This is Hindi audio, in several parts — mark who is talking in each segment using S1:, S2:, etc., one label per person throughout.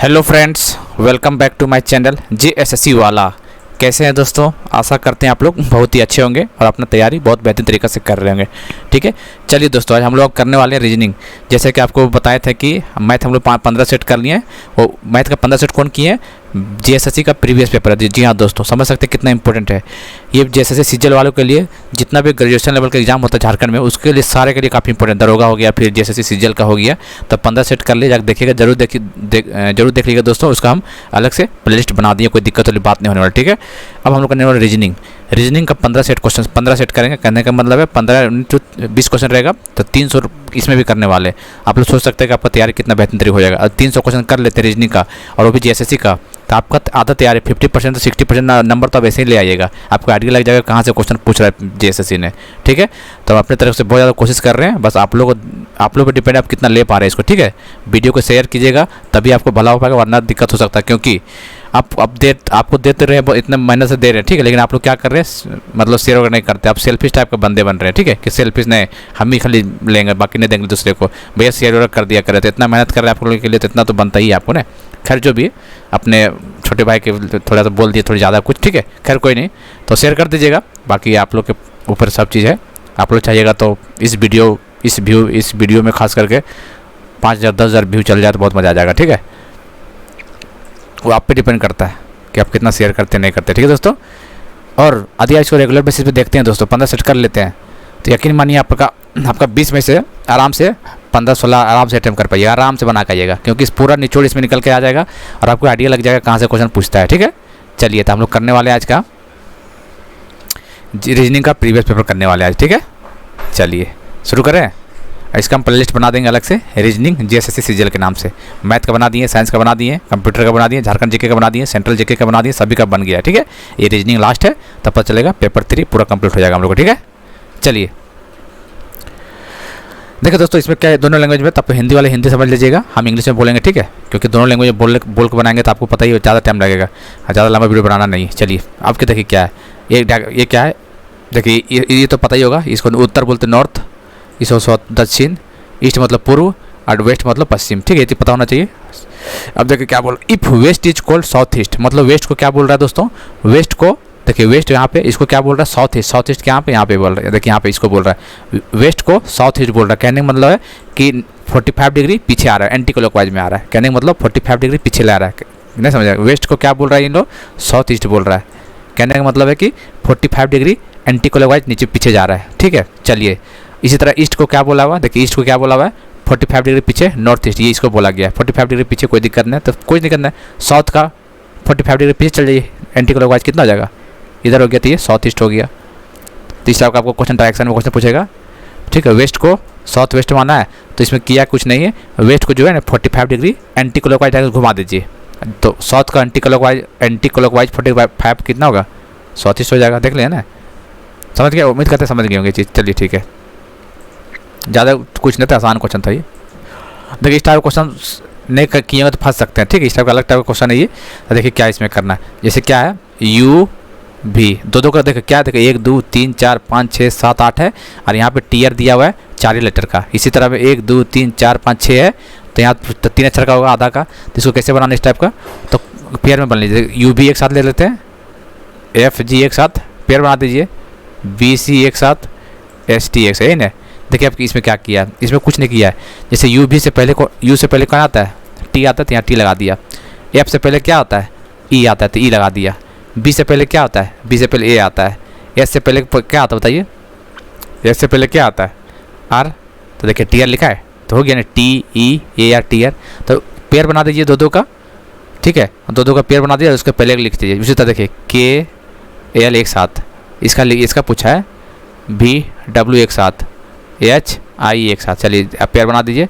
S1: Hello friends, welcome back to my channel JSSC वाला। कैसे हैं दोस्तों? आशा करते हैं आप लोग बहुत ही अच्छे होंगे और अपना तैयारी बहुत बेहतरीन तरीके से कर रहे होंगे। ठीक है, चलिए दोस्तों, आज हम लोग करने वाले हैं रीजनिंग। जैसे कि आपको बताया था कि मैथ हम लोग 15 सेट कर लिए हैं। वो मैथ का 15 सेट कौन किए हैं? JSSC का प्रीवियस पेपर है। जी हाँ दोस्तों, समझ सकते हैं कितना इंपॉर्टेंट है ये। JSSC सीजीएल वालों के लिए जितना भी ग्रेजुएशन लेवल का एग्जाम होता है झारखंड में, उसके लिए सारे के लिए काफ़ी इंपॉर्टेंट। दरोगा हो गया, फिर JSSC सीजीएल का हो गया, तो 15 सेट कर लिए, जाकर देखिएगा, जरूर देख लीजिएगा दोस्तों। उसका हम अलग से प्लेलिस्ट बना दिए, कोई दिक्कत वाली बात नहीं होने वाली। ठीक है, अब हम लोग करने वाले रीजनिंग का 15 सेट क्वेश्चन, 15 सेट करेंगे। करने का मतलब है 15 to 20 क्वेश्चन रहेगा, तो 300 इसमें भी करने वाले। आप लोग सोच सकते हैं कि आपका तैयारी कितना बेहतरीन तरीके हो जाएगा। अब 300 क्वेश्चन कर लेते हैं रीजनिंग का, और वो भी JSSC का, तो आपका आधा तैयारी 50% से 60% नंबर तो आप ऐसे ही ले आइएगा। आपको आइडिया लग जाएगा कहाँ से क्वेश्चन पूछ रहा है JSSC ने। ठीक है, तो हम अपनी तरफ से बहुत ज़्यादा कोशिश कर रहे हैं, बस आप लोग पर डिपेंड आप कितना ले पा रहे हैं इसको। ठीक है, वीडियो को शेयर कीजिएगा, तभी आपको भला हो पाएगा, वरना दिक्कत हो सकता है। क्योंकि आपको देते रहे, इतने मेहनत से दे रहे हैं। ठीक है, लेकिन आप लोग क्या कर रहे हैं, मतलब शेयर वगैरह नहीं करते, आप सेल्फिश टाइप के बंदे बन रहे हैं। ठीक है, कि सेल्फिश नहीं, हम ही खाली लेंगे, बाकी नहीं देंगे दूसरे को। भैया शेयर वगैरह कर दिया करे, तो इतना मेहनत कर रहे हैं आप लोगों के लिए, तो इतना तो बनता ही है आपको ना। खैर, जो भी अपने छोटे भाई के थोड़ा सा बोल दिए, थोड़ी ज़्यादा कुछ। ठीक है, खैर कोई नहीं, तो शेयर कर दीजिएगा। बाकी आप लोग के ऊपर सब चीज़ है। आप लोग चाहिएगा तो इस वीडियो में खास करके 5,000 10,000 व्यू चल जाए तो बहुत मज़ा आ जाएगा। ठीक है, वो आप पे डिपेंड करता है कि आप कितना शेयर करते नहीं करते। ठीक है दोस्तों, और यदि इसको रेगुलर बेसिस पे देखते हैं दोस्तों, 15 सेट कर लेते हैं, तो यकीन मानिए आपका 20 में से आराम से 15-16 आराम से अटेम्प्ट कर पाइएगा, आराम से बना पाइएगा। क्योंकि इस पूरा निचोड़ इसमें निकल के आ जाएगा और आपको आइडिया लग जाएगा कहाँ से क्वेश्चन पूछता है। ठीक है, चलिए, तो हम लोग करने वाले हैं आज का रीजनिंग का प्रीवियस पेपर करने वाले आज। ठीक है, चलिए शुरू करें। इसका हम प्लेलिस्ट बना देंगे अलग से, रीजनिंग JSSC सीजीएल के नाम से। मैथ का बना दिए, साइंस का बना दिए, कंप्यूटर का बना दिए, झारखंड जीके का बना दिए, सेंट्रल जीके का बना दिए, सभी का बन गया है। ठीक है, ये रीजनिंग लास्ट है, तब पता चलेगा पेपर 3 पूरा कंप्लीट हो जाएगा हम लोग को। ठीक है, चलिए देखिए दोस्तों, इसमें क्या है, दोनों लैंग्वेज में, तब हिंदी वाले हिंदी समझ लीजिएगा, हम इंग्लिश में बोलेंगे। ठीक है, क्योंकि दोनों लैंग्वेज बोल के बनाएंगे तो आपको पता ही ज़्यादा टाइम लगेगा, ज़्यादा लंबा वीडियो बनाना नहीं। चलिए, आपके देखिए क्या है, ये क्या है, देखिए ये तो पता ही होगा। इसको उत्तर बोलते नॉर्थ, इसको दक्षिण, ईस्ट मतलब पूर्व, और वेस्ट मतलब पश्चिम। ठीक है, ये तो पता होना चाहिए। अब देखिए क्या बोल, if west is called south east, मतलब वेस्ट को क्या बोल रहा है दोस्तों, वेस्ट को देखिए, वेस्ट यहाँ पे इसको क्या बोल रहा है, साउथ ईस्ट। साउथ ईस्ट क्या यहाँ पे बोल रहा है, देखिए यहाँ पे इसको बोल रहा है, वेस्ट को साउथ ईस्ट बोल रहा है। कहने का मतलब है कि 45 डिग्री पीछे आ रहा है, एंटी क्लॉकवाइज में आ रहा है। कहने का मतलब 45 डिग्री पीछे ला रहा है, नहीं समझ आएगा। वेस्ट को क्या बोल रहा है इन लोग, साउथ ईस्ट बोल रहा है। कहने का मतलब है कि 45 डिग्री एंटी क्लॉकवाइज नीचे पीछे जा रहा है। ठीक है, चलिए, इसी तरह ईस्ट को क्या बोला हुआ, देखिए ईस्ट को क्या बोला हुआ है, 45 डिग्री पीछे नॉर्थ ईस्ट, ये इसको बोला गया है। 45 डिग्री पीछे कोई दिक्कत नहीं है, तो कुछ नहीं करना है। साउथ का 45 डिग्री पीछे चल जाइए, एंटी क्लॉकवाइज कितना हो जाएगा, इधर हो गया, तो ये साउथ ईस्ट हो गया। तीसरा आपको क्वेश्चन डायरेक्शन में क्वेश्चन पूछेगा। ठीक है, वेस्ट को साउथ वेस्ट माना है, तो इसमें किया कुछ नहीं है, वेस्ट को जो है ना 45 डिग्री एंटी क्लॉकवाइज घुमा दीजिए, तो साउथ का एंटी क्लॉकवाइज 45 कितना होगा, साउथ ईस्ट हो जाएगा। देख लिया ना, समझ गया, उम्मीद करते समझ गए होंगे चीज़। चलिए ठीक है, ज़्यादा कुछ नहीं था, आसान क्वेश्चन था ये। देखिए, इस टाइप क्वेश्चन नहीं किए हुए तो फंस सकते हैं। ठीक है, इस टाइप का अलग टाइप का क्वेश्चन है ये। तो देखिए क्या इसमें करना है, जैसे क्या है, U भी दो का देखो क्या, देखो 1 2 3 4 5 6 7 8 है, और यहाँ पे टीयर दिया हुआ है 4 लेटर का। इसी तरह में 1 2 3 4 5 6 है, तो यहाँ 3 अक्षर का होगा आधा का। तो इसको कैसे बनाना इस टाइप का, तो पेयर में बन लीजिए। U भी एक साथ ले लेते हैं, F G एक साथ पेयर बना दीजिए, B C एक साथ, S T एक साथ, यही ना। देखिए आपकी इसमें क्या किया है, इसमें कुछ नहीं किया है। जैसे U भी से पहले को, U से पहले कौन आता है, T आता है, तो यहाँ T लगा दिया। F से पहले क्या आता है, E आता है, तो E लगा दिया। B से पहले क्या आता है, B से पहले A आता है। S से पहले क्या आता है बताइए, S से पहले क्या आता है, R, तो देखिए टीयर लिखा है, तो हो गया ना, TEAR टीयर। तो पेयर बना दीजिए दो का। ठीक है, दो का पेयर बना दिया, उसके पहले लिख दीजिए। उसी तरह देखिए KL एक साथ, इसका पूछा है, BW एक साथ, HI एक साथ। चलिए अब पेयर बना दीजिए।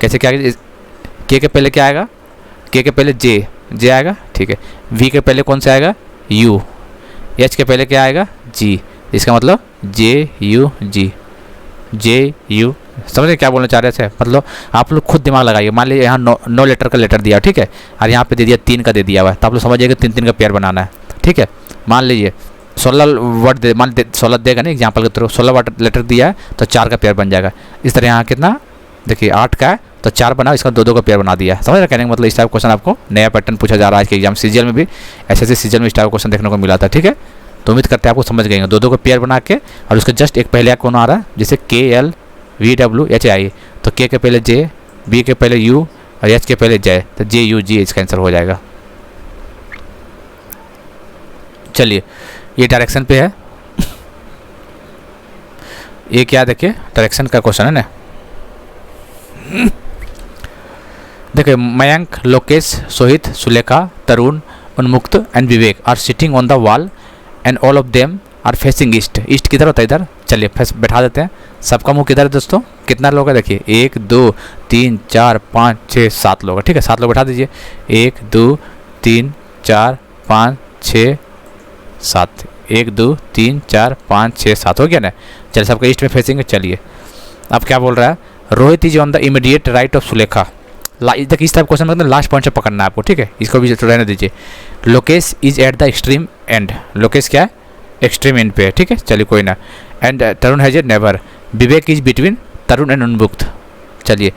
S1: कैसे क्या, K के पहले क्या आएगा, K के पहले J आएगा। ठीक है, V के पहले कौन सा आएगा, U, H के पहले क्या आएगा, G, इसका मतलब JU। समझे क्या बोलना चाह रहे थे, मतलब आप लोग खुद दिमाग लगाइए। मान लीजिए यहाँ 9 लेटर का लेटर दिया, ठीक है, और यहाँ पे दे दिया 3 का दे दिया हुआ है, तो आप लोग समझिएगा 3 का पेयर बनाना है। ठीक है, मान लीजिए 16 वर्ड दे, मान 16 देगा नहीं एग्जाम्पल के थ्रू, 16 वर्ड लेटर दिया है, तो 4 का पेयर बन जाएगा। इस तरह यहाँ कितना, देखिए 8 का है, तो तो 4 बना, इसका 2 2 का पेयर बना दिया। समझ रहे कहने का मतलब? इस टाइप क्वेश्चन आपको नया पैटर्न पूछा जा रहा है आज के एग्जाम सीजीएल में भी, ऐसे सीजीएल में इस टाइप क्वेश्चन देखने को मिला था। ठीक है, तो उम्मीद करते हैं आपको समझ गए 2 2 का पेयर बना के, और उसका जस्ट एक पहले कौन आ रहा है, जैसे KLVWHI, तो के पहले J, B के पहले U और H के पहले J, तो JUG इसका आंसर हो जाएगा। चलिए ये डायरेक्शन पे है, ये क्या देखिए डायरेक्शन का क्वेश्चन है ना। देखिए Mayank, Lokesh, Sohit, Sulekha, Tarun, Unmukt and Vivek are sitting on the wall and all of them are facing east. East किधर होता है? इधर। चलिए बैठा देते हैं। सबका मुंह किधर है दोस्तों? कितना लोग है देखिए, 1 2 3 4 5 6 7 लोग है। ठीक है, 7 लोग बैठा दीजिए। 1 2 3 4 5 6 7, 1 2 3 4 5 6 7 हो गया ना। चलिए सबका ईस्ट में फेसिंग है। चलिए अब क्या बोल रहा है, Rohit is on the immediate right of Sulekha. देखिए इस टाइप क्वेश्चन मतलब लास्ट पॉइंट से पकड़ना है आपको। ठीक है, इसको भी रहने दीजिए। Lokesh is at the extreme and, Lokesh क्या है? एक्सट्रीम एंड पे है। ठीक है, चलिए कोई ना। And Tarun has a neighbour, Vivek is between Tarun and Unmukt. चलिए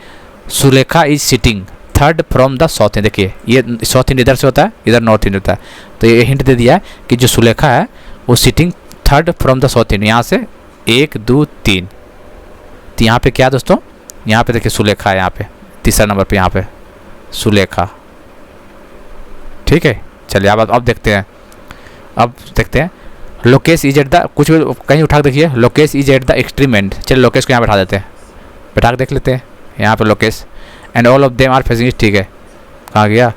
S1: Sulekha is sitting third from the south end. देखिए ये साउथ इंड इधर से होता है, इधर नॉर्थ इंड होता है, तो ये हिंट दे दिया है कि जो सुलेखा है वो sitting third from the south end. यहाँ से 1 2 3, तो यहाँ पे क्या है दोस्तों? यहाँ पे देखिए सुलेखा है, यहाँ पे तीसरा नंबर पे यहाँ पे सुलेखा। ठीक है, चलिए अब देखते हैं। अब देखते हैं लोकेश इज एट द, कुछ कहीं उठा के देखिए, Lokesh is at the extreme end. चलिए लोकेश को यहाँ बैठा देते हैं, बैठा के देख लेते हैं। यहाँ पे Lokesh and all of them are facing east. ठीक है, कहाँ गया?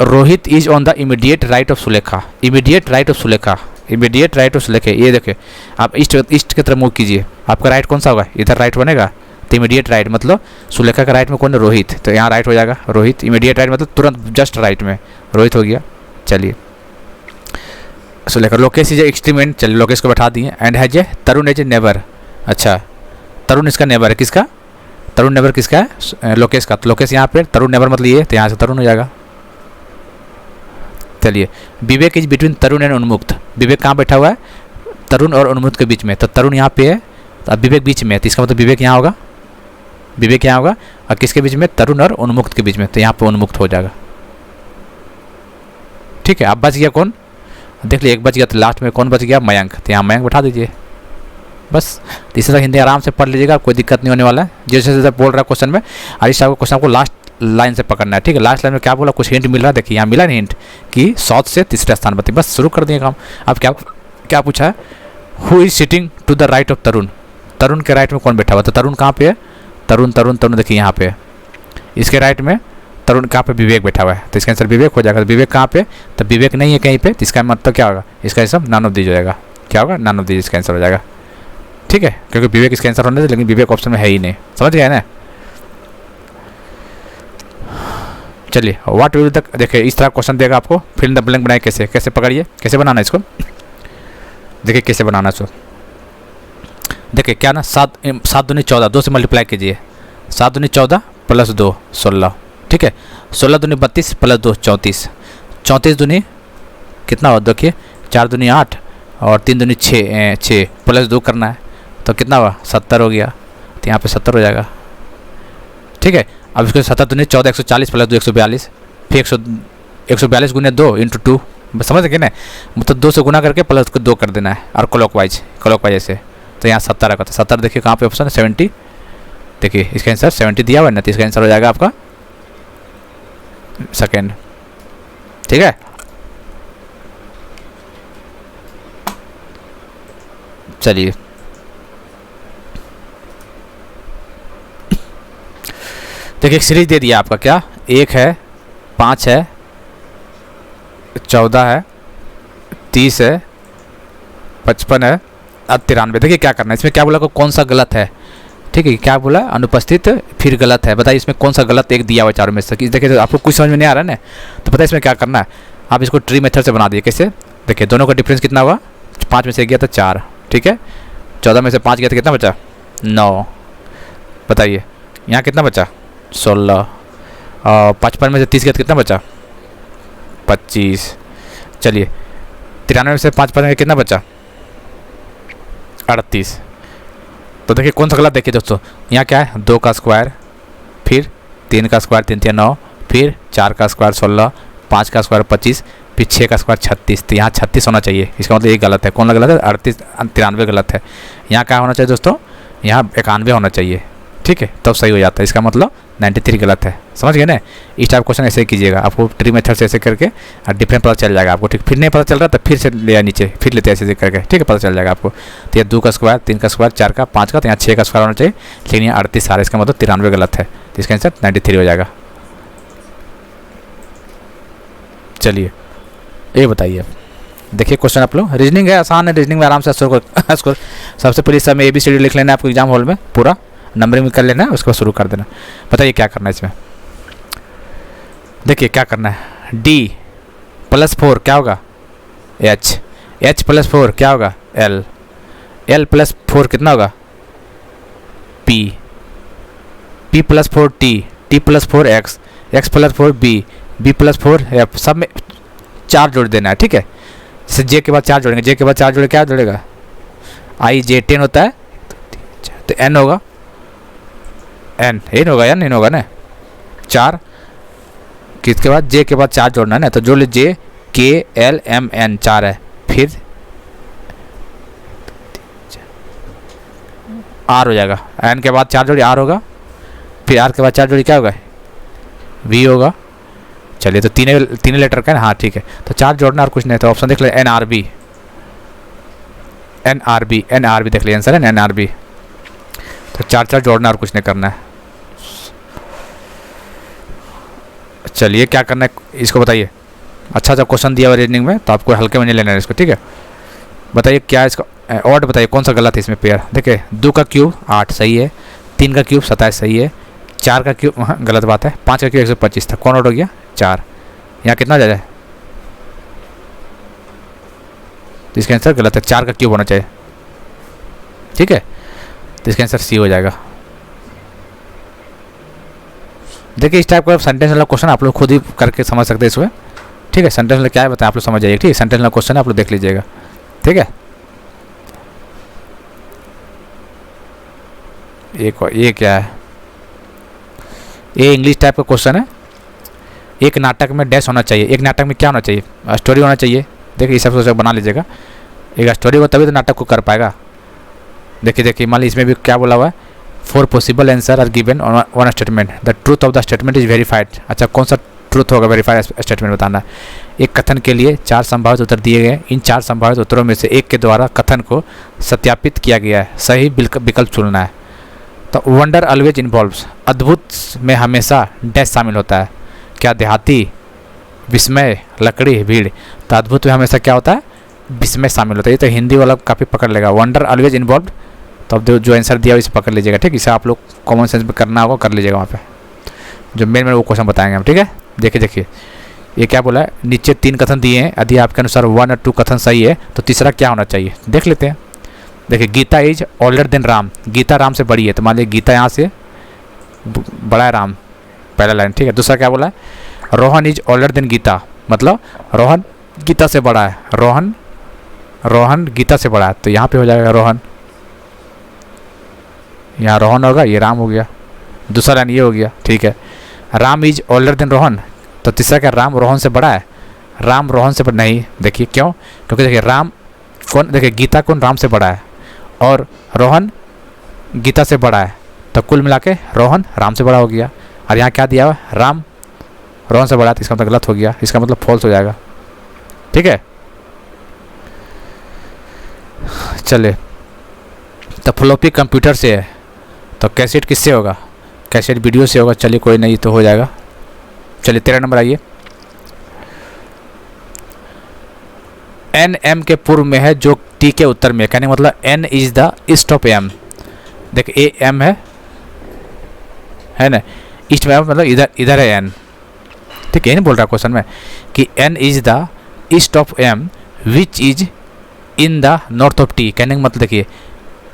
S1: Rohit is on the immediate right of Sulekha, immediate right of Sulekha, immediate right of Sulekha. ये देखिए आप ईस्ट की तरफ मूव कीजिए, आपका राइट कौन सा होगा? इधर राइट बनेगा, तो इमीडिएट राइट मतलब सुलेखा का राइट में कौन है? रोहित, तो यहाँ राइट हो जाएगा रोहित। इमीडिएट राइट मतलब तुरंत जस्ट राइट में रोहित हो गया। चलिए Sulekha, Lokesh is extreme end. चलिए लोकेश को बैठा दिए। And has a Tarun as a neighbour. अच्छा तरुण इसका नेबर है, किसका? तरुण नेबर किसका है? लोकेश का। तो लोकेश यहाँ पे, तरुण नेबर मतलब ये, तो यहाँ से तरुण हो जाएगा। चलिए विवेक इज बिटवीन तरुण एंड उन्मुक्त, विवेक कहाँ बैठा हुआ है? तरुण और उन्मुक्त के बीच में, तो तरुण यहाँ पे है, तो अब विवेक बीच में है, तो इसका मतलब विवेक यहाँ होगा, विवेक यहाँ होगा। और किसके बीच में? तरुण और उन्मुक्त के बीच में, तो यहाँ पे उन्मुक्त हो जाएगा। ठीक है, अब बच गया कौन? देख लिया, एक बच गया, तो लास्ट में कौन बच गया? मयंक, तो यहाँ मयंक बैठा दीजिए बस। तीसरा हिंदी आराम से पढ़ लीजिएगा, कोई दिक्कत नहीं होने वाला है। जैसे जैसे बोल रहा है क्वेश्चन में, और इस क्वेश्चन को लास्ट लाइन से पकड़ना है। ठीक है, लास्ट लाइन में क्या बोला? कुछ हिंट मिल रहा है, देखिए यहाँ मिला नहीं हिंट कि साउथ से तीसरा स्थान बताइए, बस शुरू कर दिए काम। अब क्या पूछा है? Who is sitting to the right of Tarun, Tarun के राइट में कौन बैठा हुआ? तो तरुण कहाँ पे है? तरुण तरुण तरुण देखिए यहाँ पे, इसके राइट में तरुण कहाँ पे? विवेक बैठा हुआ है, तो इसका आंसर विवेक हो जाएगा। तो विवेक कहाँ पे? तो विवेक नहीं है कहीं पे, तो इसका मतलब क्या होगा? इसका आंसर नन ऑफ दीज हो जाएगा। क्या होगा? नन ऑफ दीज इसका आंसर हो जाएगा। ठीक है, क्योंकि विवेक इसका आंसर होने से, लेकिन विवेक ऑप्शन में है ही नहीं। समझ गया ना? चलिए व्हाट विल तक देखिए, इस तरह क्वेश्चन देगा आपको, फिल इन द ब्लैंक बनाए कैसे, कैसे पकड़िए, कैसे बनाना है इसको। देखिए कैसे बनाना है इसको। देखिए क्या ना, 7 दूनी 14, 2 से मल्टीप्लाई कीजिए। 7 दूनी 14 प्लस 2 16। ठीक है, 16 दूनी 32 प्लस 2 34। 34 दूनी कितना हुआ? देखिए 4 दूनी 8 और 3 दूनी 6 प्लस 2 करना है, तो कितना हुआ? 70 हो गया, तो यहाँ पे 70 हो जाएगा। ठीक है, अब इसको 7 दूनी 14 140 प्लस 2 142, फिर 142 गुने 2 इंटू 2, समझ सके ना? मतलब 2 से गुना करके प्लस को 2 कर देना है, और क्लॉकवाइज ऐसे, तो यहाँ 70 रखा था। 70 देखिए कहाँ पे ऑप्शन है? 70। देखिए इसका आंसर 70 दिया हुआ है ना, तो इसका आंसर हो जाएगा आपका सेकेंड। ठीक है, चलिए देखिए एक सीरीज दे दिया आपका, क्या 1 है, 5 है, 14 है, 30 है, 55 है और 93। देखिए क्या करना है इसमें, क्या बोला को कौन सा गलत है। ठीक है, क्या बोला? अनुपस्थित फिर गलत है, बताइए इसमें कौन सा गलत एक दिया हुआ चारों में से। देखिए तो आपको कुछ समझ में नहीं आ रहा है ना, तो पता है इसमें क्या करना है, आप इसको ट्री मेथड से बना दिए। कैसे? देखिए दोनों का डिफरेंस कितना हुआ? 5 में से 1 गया था 4। ठीक है, 14 में से 5 गया था, कितना बचा? 9। बताइए यहाँ कितना बचा? 16। और 55 में से 30 गया तो कितना बचा? 25। चलिए 93 में से 5 में कितना बचा? 38। तो देखिए कौन सा गलत, देखिए दोस्तों यहाँ क्या है? 2 का स्क्वायर फिर 3 का स्क्वायर 3 3 9, फिर 4 का स्क्वायर 16, 5 का स्क्वायर 25, फिर 6 का स्क्वायर 36। तो यहाँ 36 होना चाहिए, इसका मतलब ये गलत है। कौन सा गलत है? 38 93 गलत है। यहाँ क्या होना चाहिए दोस्तों? यहाँ 91 होना चाहिए, ठीक है, तब सही हो जाता है। इसका मतलब 93 गलत है। समझ गए ना? इस टाइप क्वेश्चन ऐसे ही कीजिएगा, आपको ट्री मेथड से ऐसे करके डिफरेंट पता चल जाएगा आपको, ठीक। फिर नहीं पता चल रहा तो फिर से ले आए नीचे, फिर लेते हैं ऐसे करके, ठीक है, पता चल जाएगा आपको। तो ये 2 का स्क्वायर 3 का स्क्वायर 4 का 5 का, तो यहाँ 6 का स्क्वायर होना चाहिए, लेकिन यहाँ 38 सारा, इसका मतलब 93 गलत है। तो इसका आंसर 93 हो जाएगा। चलिए ये बताइए, देखिए क्वेश्चन आप लोग, रीजनिंग है, आसान है, रीजनिंग में आराम से आंसर सबसे पहले समय ABCD लिख लेना है आपको एग्जाम हॉल में, पूरा नंबरिंग में कर लेना है, उसके बाद शुरू कर देना। बताइए क्या करना है इसमें। देखिए क्या करना है, D + 4 क्या होगा? H, H + 4 क्या होगा? L, L + 4 कितना होगा? P, P + 4 T, T + 4 X, X + 4 B, B + 4 F, सब में 4 जोड़ देना है, ठीक है। जैसे J के बाद 4 जोड़ेंगे, J के बाद 4 जोड़े क्या जोड़ेगा? I J 10 होता है, तो N होगा, N N होगा या नहीं होगा ना? 4 किसके बाद? J के बाद 4 जोड़ना है ना, तो जोड़ लीजिए K L M N 4 है, फिर R हो जाएगा, N के बाद 4 जोड़ी R होगा, फिर R के बाद 4 जोड़ी क्या होगा? V होगा। चलिए तो तीन लेटर का है, हाँ ठीक है, तो 4 जोड़ना और कुछ नहीं, तो ऑप्शन देख ले NRB, NRB, NRB देख लिया आंसर है NRB। तो 4 जोड़ना और कुछ नहीं करना है। चलिए क्या करना है इसको बताइए। अच्छा जब क्वेश्चन दिया हुआ रीजनिंग में तो आपको हल्के में नहीं लेना है इसको, ठीक है। बताइए क्या इसका ऑड बताइए, कौन सा गलत है इसमें पेयर। देखिए 2 का क्यूब 8 सही है, 3 का क्यूब 27 सही है, 4 का क्यूब हाँ गलत बात है, 5 का क्यूब 125 था, कौन ऑड हो गया? 4। यहाँ कितना जा जाए? तो इसका आंसर गलत है, 4 का क्यूब होना चाहिए, ठीक है। तो इसका आंसर C हो जाएगा। देखिए इस टाइप का सेंटेंस वाला क्वेश्चन आप लोग खुद ही करके समझ सकते हैं इसमें, ठीक है। सेंटेंस वाला क्या है बताएं, आप लोग समझ जाइए, ठीक है। सेंटेंस वाला क्वेश्चन आप लोग देख लीजिएगा, ठीक है। ये क्या है? ये इंग्लिश टाइप का क्वेश्चन है। एक नाटक में डैश होना चाहिए, एक नाटक में क्या होना चाहिए? स्टोरी होना चाहिए। देखिए इस सब बना लीजिएगा, एक स्टोरी हो तभी तो नाटक को कर पाएगा। देखिए मान लीजिए इसमें भी क्या बोला हुआ है, 4 possible answer are given on one statement, the truth of the statement is verified. अच्छा कौन सा ट्रूथ होगा? वेरीफाइड स्टेटमेंट बताना है। एक कथन के लिए 4 संभावित उत्तर दिए गए, इन 4 संभावित उत्तरों में से एक के द्वारा कथन को सत्यापित किया गया है, सही विकल्प चुनना है। तो वंडर ऑलवेज इन्वॉल्व्स, अद्भुत में हमेशा डैश शामिल होता है। क्या? देहाती, विस्मय, लकड़ी, भीड़। तो अद्भुत में हमेशा क्या होता है? विस्मय शामिल होता है। ये तो हिंदी वाला काफ़ी पकड़ लेगा, वंडर ऑलवेज इन्वॉल्व। तो अब जो आंसर दिया इसे पकड़ लीजिएगा, ठीक है। इसे आप लोग कॉमन सेंस में करना होगा, कर लीजिएगा वहाँ पे जो मेन वो क्वेश्चन बताएंगे हम, ठीक है। देखिए ये क्या बोला है, नीचे 3 कथन दिए हैं, यदि आपके अनुसार 1 और 2 कथन सही है तो तीसरा क्या होना चाहिए, देख लेते हैं। देखिए Geeta is older than Ram, Geeta Ram से बड़ी है, तो मान लीजिए गीता यहाँ से बड़ा है राम, पहला लाइन, ठीक है। दूसरा क्या बोला है, Rohan is older than Geeta, मतलब रोहन गीता से बड़ा है, रोहन गीता से बड़ा है, तो यहाँ पे हो जाएगा रोहन, यहाँ रोहन होगा, ये राम हो गया। दूसरा लाइन ये हो गया, ठीक है। Ram is older then Rohan, तो तीसरा क्या, राम रोहन से बड़ा है, राम रोहन से बड़ा नहीं। देखिए क्यों, क्योंकि देखिए राम कौन, देखिए गीता कौन राम से बड़ा है और रोहन गीता से बड़ा है, तो कुल मिला के रोहन राम से बड़ा हो गया। और यहाँ क्या दिया हुआ, राम रोहन से बड़ा, तो इसका मतलब गलत हो गया, इसका मतलब फॉल्स हो जाएगा, ठीक है। चलिए तो फ्लॉपी कंप्यूटर से है, तो कैसेट किससे होगा, कैसेट वीडियो से होगा। चलिए कोई नहीं तो हो जाएगा। चलिए 13 नंबर आइए, एन एम के पूर्व में है जो टी के उत्तर में, कहने का मतलब N is the east of M. देख ए एम है ना, ईस्ट में मतलब इधर है एन, ठीक है। नहीं बोल रहा क्वेश्चन में कि N is the east of M which is in the north of T, कहने का मतलब देखिए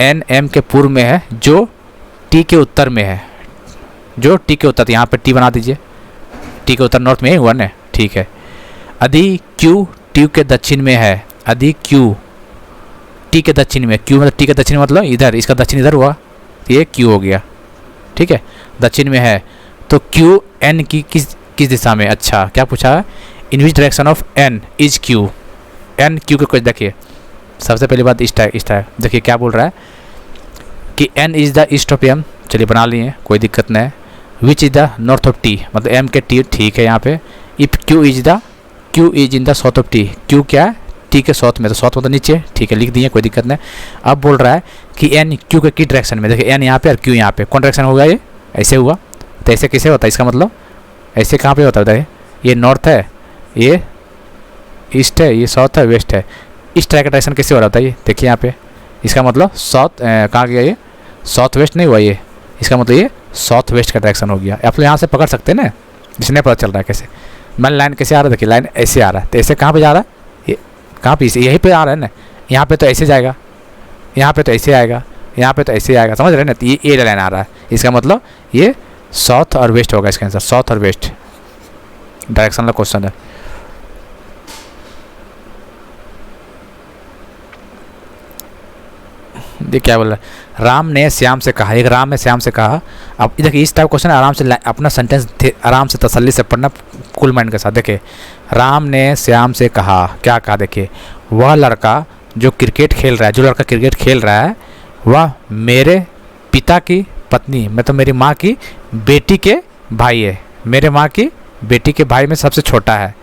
S1: एन एम के पूर्व में है जो टी के उत्तर में है, जो टी के उत्तर, तो यहाँ पे टी बना दीजिए, टी के उत्तर नॉर्थ में हुआ ना, ठीक है। यदि क्यू टी के दक्षिण में है, यदि क्यू टी के दक्षिण में, क्यू मतलब टी के दक्षिण मतलब इधर, इसका दक्षिण इधर हुआ, ये क्यू हो गया, ठीक है, दक्षिण में है। तो क्यू एन की किस दिशा में, अच्छा क्या पूछा है, in which direction of N is Q, N Q के कुछ देखिए, सबसे पहली बात ईस्ट है, देखिए क्या बोल रहा है कि N is the east of M, चलिए बना लिए कोई दिक्कत नहीं है, which is the north of T, मतलब एम के टी ठीक है यहाँ पे, if Q is in the south of T, Q क्या है टी के साउथ में, तो साउथ मतलब नीचे, ठीक है लिख दिए कोई दिक्कत नहीं। अब बोल रहा है कि एन क्यू के की डायरेक्शन में, देखिए एन यहाँ पे और क्यू यहाँ पे, कौन डायरेक्शन होगा ये, ऐसे हुआ, तो ऐसे कैसे होता है, इसका मतलब ऐसे कहाँ पे होता है, ये नॉर्थ है, ये ईस्ट है, ये साउथ है, वेस्ट है, इस तरह का डायरेक्शन कैसे हो रहा था ये, देखिए यहाँ पे, इसका मतलब साउथ कहाँ गया ये, साउथ वेस्ट नहीं हुआ ये, इसका मतलब ये साउथ वेस्ट का डायरेक्शन हो गया। आप लोग यहाँ से पकड़ सकते हैं ना, जिसने पता चल रहा है कैसे, मैंने लाइन कैसे आ रहा है, देखिए लाइन ऐसे आ रहा है, तो ऐसे कहाँ पे जा रहा है, ये कहाँ पे, यहीं पे आ रहा है ना, यहाँ पे तो ऐसे जाएगा, यहाँ पे तो ऐसे आएगा, यहाँ पे तो ऐसे आएगा, समझ रहे हैं ना, तो ये लाइन आ रहा है, इसका मतलब ये साउथ और वेस्ट होगा, इसका आंसर साउथ और वेस्ट डायरेक्शन का क्वेश्चन है। देखिए क्या बोल रहा है, राम ने श्याम से कहा, एक राम ने श्याम से कहा। अब देखिए इस टाइप क्वेश्चन आराम से अपना सेंटेंस आराम से तसल्ली से पढ़ना कूल माइंड के साथ। देखिए राम ने श्याम से कहा, क्या कहा, देखिए वह लड़का जो क्रिकेट खेल रहा है, जो लड़का क्रिकेट खेल रहा है वह मेरे पिता की पत्नी, मतलब मेरी माँ की बेटी के भाई है, मेरे माँ की बेटी के भाई में सबसे छोटा है।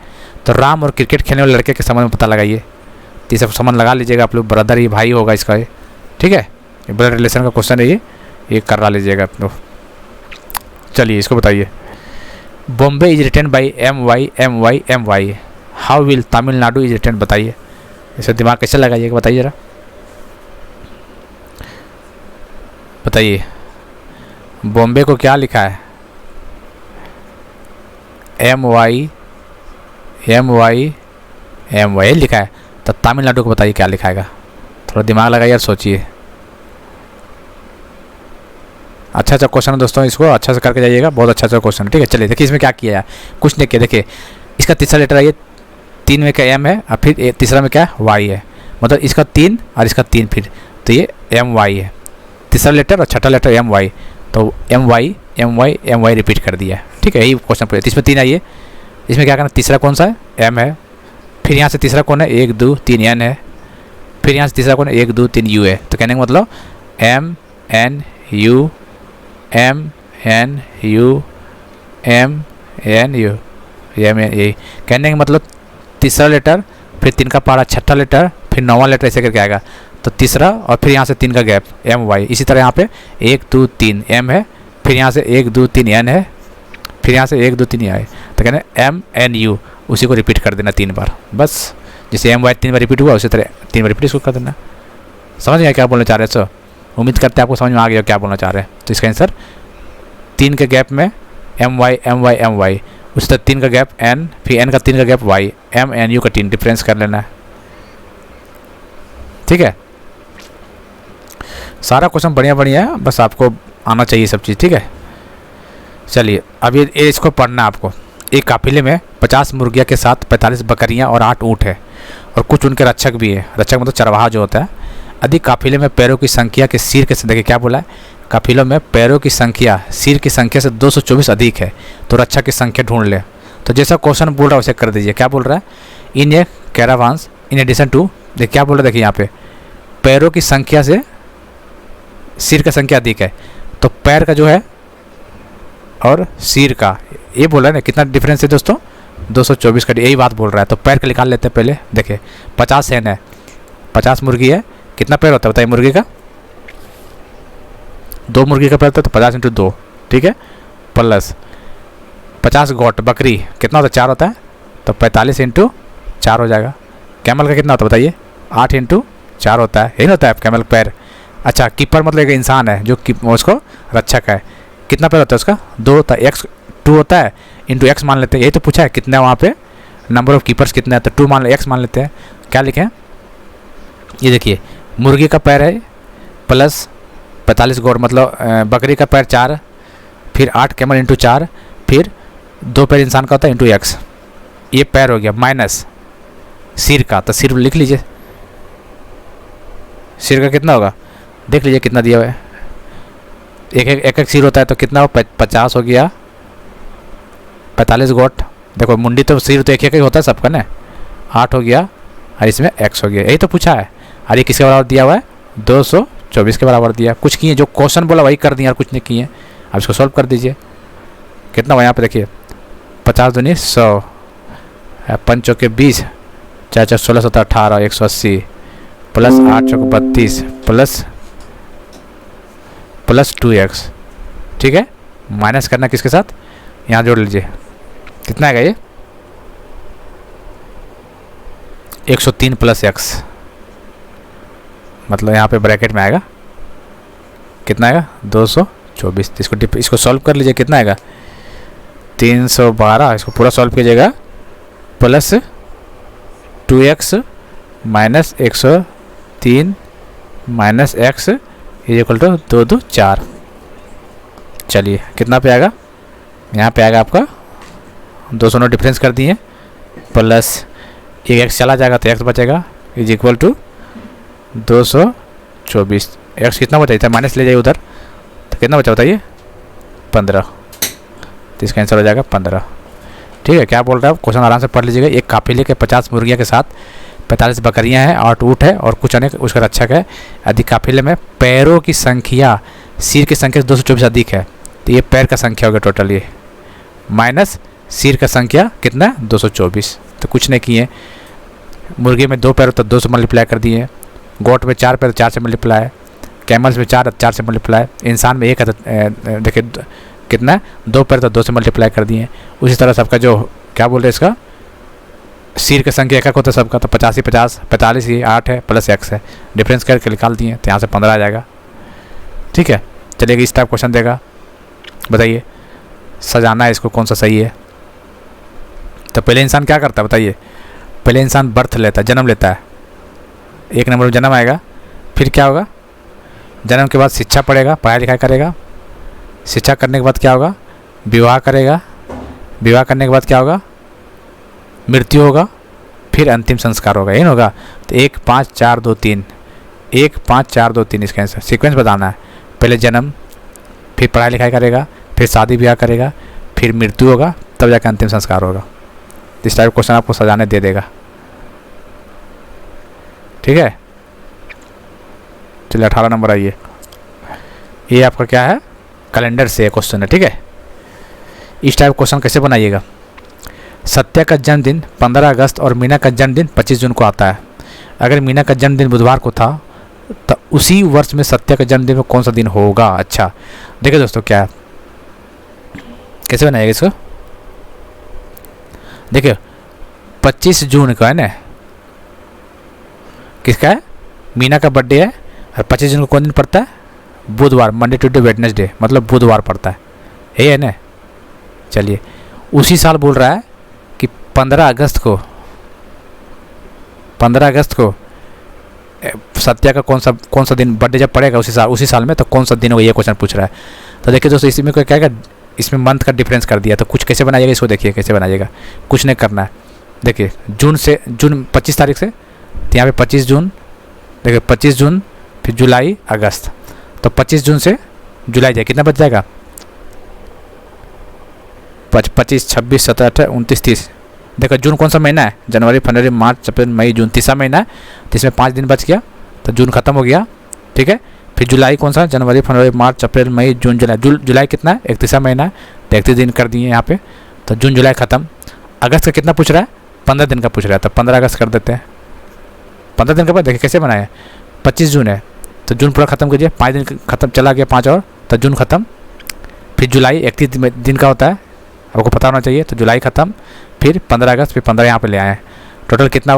S1: तो राम और क्रिकेट खेलने वाले लड़के के संबंध में पता लगाइए, तो ये सब संबंध लगा लीजिएगा आप लोग, ब्रदर ही भाई होगा इसका, ठीक है, ये ब्लड रिलेशन का क्वेश्चन है, ये करवा लीजिएगा आप लोग। चलिए इसको बताइए, Bombay is written by MY how will Tamil Nadu is written, बताइए, इसे दिमाग कैसे लगाइएगा बताइए जरा, बताइए बॉम्बे को क्या लिखा है, MY लिखा है, तो तमिलनाडु को बताइए क्या लिखाएगा, थोड़ा दिमाग लगाइए और सोचिए। अच्छा क्वेश्चन है दोस्तों, इसको अच्छा से करके जाइएगा, बहुत अच्छा क्वेश्चन, ठीक है। चलिए देखिए इसमें क्या किया है, कुछ नहीं किया, देखिए इसका तीसरा लेटर है ये, 3 में क्या M है और फिर तीसरा में क्या है Y है, मतलब इसका 3 और इसका 3 फिर, तो ये MY है, तीसरा लेटर और छठा लेटर MY, तो MY रिपीट कर दिया, ठीक है, यही क्वेश्चन पूछा। इसमें 3 आइए, इसमें क्या करना, तीसरा कौन सा है M है, फिर यहाँ से तीसरा कौन है 1 2 3 N है, फिर यहाँ से तीसरा कौन है 1 2 3 U है, तो कहने का मतलब MNU यही कहने का मतलब तीसरा लेटर, फिर 3 का पारा, छठा लेटर, फिर 9वां लेटर, ऐसे करके आएगा, तो तीसरा और फिर यहाँ से 3 का गैप MY। इसी तरह यहाँ पे 1 2 3 M है, फिर यहाँ से 1 2 3 N है, फिर यहाँ से 1 2 3 है, तो कहने MNU, उसी को रिपीट कर देना 3 बार, बस जैसे MY 3 बार रिपीट हुआ उसी तरह 3 बार रिपीट इसको कर देना। समझ गया क्या बोलना चाह रहे हैं सर, उम्मीद करते हैं आपको समझ में आ गया क्या बोलना चाह रहे हैं। तो इसका आंसर 3 के गैप में MY, उस तरह 3 का गैप N, फिर N का 3 का गैप Y, MNU का 3 डिफरेंस कर लेना है, ठीक है। सारा क्वेश्चन बढ़िया है, बस आपको आना चाहिए सब चीज़, ठीक है। चलिए अब ये इसको पढ़ना है आपको। एक काफिले में 50 मुर्गियाँ के साथ 45 बकरियाँ और 8 ऊँट है, और कुछ उनके रक्षक भी है, रक्षक मतलब चरवाहा जो होता है। अधिक काफिले में पैरों की संख्या के सिर के, देखिए क्या बोला है, काफिलों में पैरों की संख्या सिर की संख्या से 224 अधिक है, तो रक्षक की संख्या ढूंढ ले। तो जैसा क्वेश्चन बोल रहा है वैसे कर दीजिए। क्या बोल रहा है, इन ए कैरावान्स इन एडिशन टू, देखिए क्या बोल रहा है, देखिए यहाँ पे पैरों की संख्या से सिर का संख्या अधिक है, तो पैर का जो है और सिर का, ये बोल रहा है ना, कितना डिफरेंस है दोस्तों, 224 का, यही बात बोल रहा है। तो पैर का निकाल लेते हैं पहले, देखिए 50 हैन है, 50 मुर्गी है, कितना पैर होता है बताइए मुर्गी का, 2 मुर्गी का पैर होता है, तो 50 × 2, ठीक है, प्लस 50 गोट बकरी कितना होता है, 4 होता है, तो 45 × 4 हो जाएगा। कैमल का कितना होता है बताइए, 8 × 4 होता है, यही होता है कैमल पैर। अच्छा कीपर मतलब एक इंसान है जो उसको रक्षक है, कितना पैर होता है उसका, 2 होता है, x 2 होता है, इंटू x मान लेते हैं, यही तो पूछा है कितना वहाँ पे नंबर ऑफ कीपर्स कितना है, तो 2 मान x मान लेते हैं। क्या लिखें, ये देखिए मुर्गी का पैर है प्लस 45 गोट, मतलब बकरी का पैर 4, फिर 8 कैमल × 4, फिर 2 पैर इंसान का होता है × x, ये पैर हो गया, माइनस सिर का, तो सिर लिख लीजिए, सिर का कितना होगा देख लीजिए कितना दिया हुआ है, एक सिर होता है तो कितना हो, 50 हो गया 45 गोट, देखो मुंडी तो सिर तो एक ही होता है सबका ना, 8 हो गया और इसमें x हो गया, यही तो पूछा है। और ये किसके बराबर दिया हुआ है, 224 के बराबर दिया। कुछ किए जो क्वेश्चन बोला वही कर दिए और कुछ नहीं किए। अब इसको सॉल्व कर दीजिए, कितना हुआ यहाँ पे देखिए, 50 दूनी 100, 5 चौके 20, 4 चौक 16 17 18, 180 प्लस 8 चौक 32 प्लस 2x, ठीक है। माइनस करना किसके साथ, यहाँ जोड़ लीजिए, कितना आएगा ये 103 प्लस x, मतलब यहाँ पे ब्रैकेट में आएगा कितना आएगा 224। इसको सॉल्व कर लीजिए, कितना आएगा 312, इसको पूरा सॉल्व कीजिएगा, plus 2x minus 103 minus x is equal to 224। चलिए कितना पे आएगा, यहाँ पे आएगा आपका 209 डिफरेंस कर दिए, प्लस एक x चला जाएगा तो x बचेगा इज इक्वल टू 224। x कितना बचा था, माइनस ले जाइए उधर, तो कितना बचा बताइए 15, तो इसका आंसर हो जाएगा 15। ठीक है, क्या बोल रहा है क्वेश्चन आराम से पढ़ लीजिएगा। एक काफिले के 50 मुर्गियाँ के साथ 45 बकरियां हैं, 8 ऊँट है और कुछ अनेक उसका रक्षक है। यदि काफिले में पैरों की संख्या सिर की संख्या से 224 अधिक है तो ये पैर का संख्या होगा टोटल, ये माइनस सिर का संख्या कितना 224। तो कुछ नहीं किए, मुर्गी में 2 पैर तो 2 से मल्टीप्लाई कर दिए, गोट में 4 पैर 4 से मल्टीप्लाई, कैमल्स में 4 से मल्टीप्लाई, इंसान में 1 है तो देखिए कितना 2 पैर तो 2 से मल्टीप्लाई कर दिए। उसी तरह सबका जो क्या बोल रहे हैं इसका सिर की संख्या एक होता है सबका, तो 50 ही 50 45 ही 8 है प्लस x है, डिफरेंस करके निकाल दिए तो यहाँ से 15 आ जाएगा। ठीक है, चलिए इस टाइप क्वेश्चन देगा, बताइए सजाना है इसको कौन सा सही है। तो पहले इंसान क्या करता है बताइए, पहले इंसान बर्थ लेता है, जन्म लेता है, 1 नंबर में जन्म आएगा, फिर क्या होगा जन्म के बाद शिक्षा पढ़ेगा, पढ़ाई लिखाई करेगा, शिक्षा करने के बाद क्या होगा विवाह करेगा, विवाह करने के बाद क्या होगा मृत्यु होगा, फिर अंतिम संस्कार होगा, यही होगा। तो 1 5 4 2 3 1 5 4 2 3 इसका आंसर सीक्वेंस बताना है। पहले जन्म, फिर पढ़ाई लिखाई करेगा, फिर शादी ब्याह करेगा, फिर मृत्यु होगा, तब जाकर अंतिम संस्कार होगा। इस टाइप क्वेश्चन आपको सजाने दे देगा। ठीक है, चलिए 18 नंबर आइए। ये आपका क्या है कैलेंडर से क्वेश्चन है। ठीक है, इस टाइप क्वेश्चन कैसे बनाइएगा, सत्या का जन्मदिन 15 अगस्त और मीना का जन्मदिन 25 जून को आता है। अगर मीना का जन्मदिन बुधवार को था तो उसी वर्ष में सत्या का जन्मदिन में कौन सा दिन होगा। अच्छा देखिए दोस्तों क्या है, कैसे बनाइएगा इसको, देखिए 25 जून का है ना, किसका है मीना का बर्थडे है, और 25 जून को कौन दिन पड़ता है बुधवार, मंडे ट्यूसडे वेडनेसडे, मतलब बुधवार पड़ता है, यही है ना। चलिए उसी साल बोल रहा है कि 15 अगस्त को सत्या का कौन सा दिन बर्थडे जब पड़ेगा उसी साल में, तो कौन सा दिन होगा ये क्वेश्चन पूछ रहा है। तो देखिए दोस्तों इसमें क्या है, इसमें मंथ का डिफरेंस कर दिया, तो कुछ कैसे बनाइएगा इसको देखिए कैसे बनाइएगा, कुछ नहीं करना है। देखिए जून 25 तारीख से, तो यहाँ पे 25 जून, देखिए 25 जून फिर जुलाई अगस्त, तो 25 जून से जुलाई जाए कितना बच जाएगा 25 26 27 28 29 30। देखो जून कौन सा महीना है, जनवरी फरवरी मार्च अप्रैल मई जून, तीसरा महीना है, तो इसमें 5 दिन बच गया, तो जून खत्म हो गया। ठीक है, फिर जुलाई कौन सा, जनवरी फरवरी मार्च अप्रैल मई जून जुलाई, जुलाई कितना है 31 महीना है, तो 31 दिन कर दिए यहाँ पे, तो जून जुलाई खत्म। अगस्त का कितना पूछ रहा है 15 दिन का पूछ रहा है, तो 15 अगस्त कर देते हैं। 15 दिन के बाद देखिए कैसे बनाए, 25 जून है तो जून पूरा खत्म कीजिए, 5 दिन खत्म चला गया, 5 और, तो जून खत्म। फिर जुलाई 31 दिन का होता है, आपको पता होना चाहिए, तो जुलाई खत्म, फिर 15 अगस्त, फिर 15 यहाँ पे ले आए हैं। टोटल कितना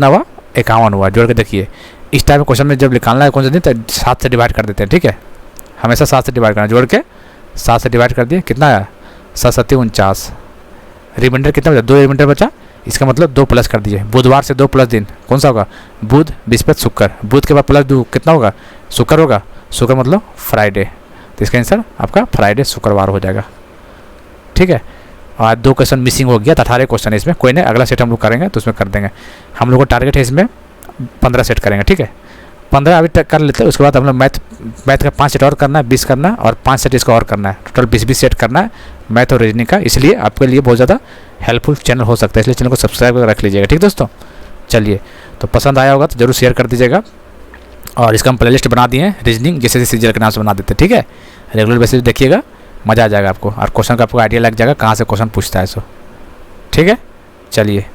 S1: हुआ 51 हुआ। जोड़ के देखिए इस टाइप क्वेश्चन में जब निकालना है कौन सा दिन, तो 7 से डिवाइड कर देते हैं। ठीक है, हमेशा 7 से डिवाइड करना, जोड़ के 7 से डिवाइड कर दिए, कितना आया 7 7 49, रिमाइंडर कितना बचा 2 रिमाइंडर बचा, इसका मतलब 2 प्लस कर दीजिए। बुधवार से 2 प्लस दिन कौन सा होगा, बुध बृहस्पति शुक्र, बुध के बाद प्लस 2 कितना होगा शुक्र होगा, शुक्र मतलब फ्राइडे, तो इसका आंसर आपका फ्राइडे शुक्रवार हो जाएगा। ठीक है, और 2 क्वेश्चन मिसिंग हो गया, तो 18 क्वेश्चन है इसमें, कोई नहीं अगला सेट हम लोग करेंगे तो उसमें कर देंगे। हम लोग को टारगेट है इसमें 15 सेट करेंगे। ठीक है, 15 अभी तक कर लेते हैं, उसके बाद हम लोग मैथ का 5 सेट और करना है, 20 करना है, और 5 सेट इसका और करना है, टोटल 20 सेट करना है मैथ और रीजनिंग का। इसलिए आपके लिए बहुत ज़्यादा हेल्पफुल चैनल हो सकता है, इसलिए चैनल को सब्सक्राइब कर रख लीजिएगा, ठीक दोस्तों। चलिए, तो पसंद आया होगा तो जरूर शेयर कर दीजिएगा, और इसका हम प्ले लिस्ट बना दिए हैं रीजनिंग, जैसे सीरियल के नाम से बना देते हैं, ठीक है। रेगुलर बेसिस देखिएगा, मज़ा आ जाएगा आपको, और क्वेश्चन का आपको आइडिया लग जाएगा कहाँ से क्वेश्चन पूछता है सो, ठीक है। चलिए।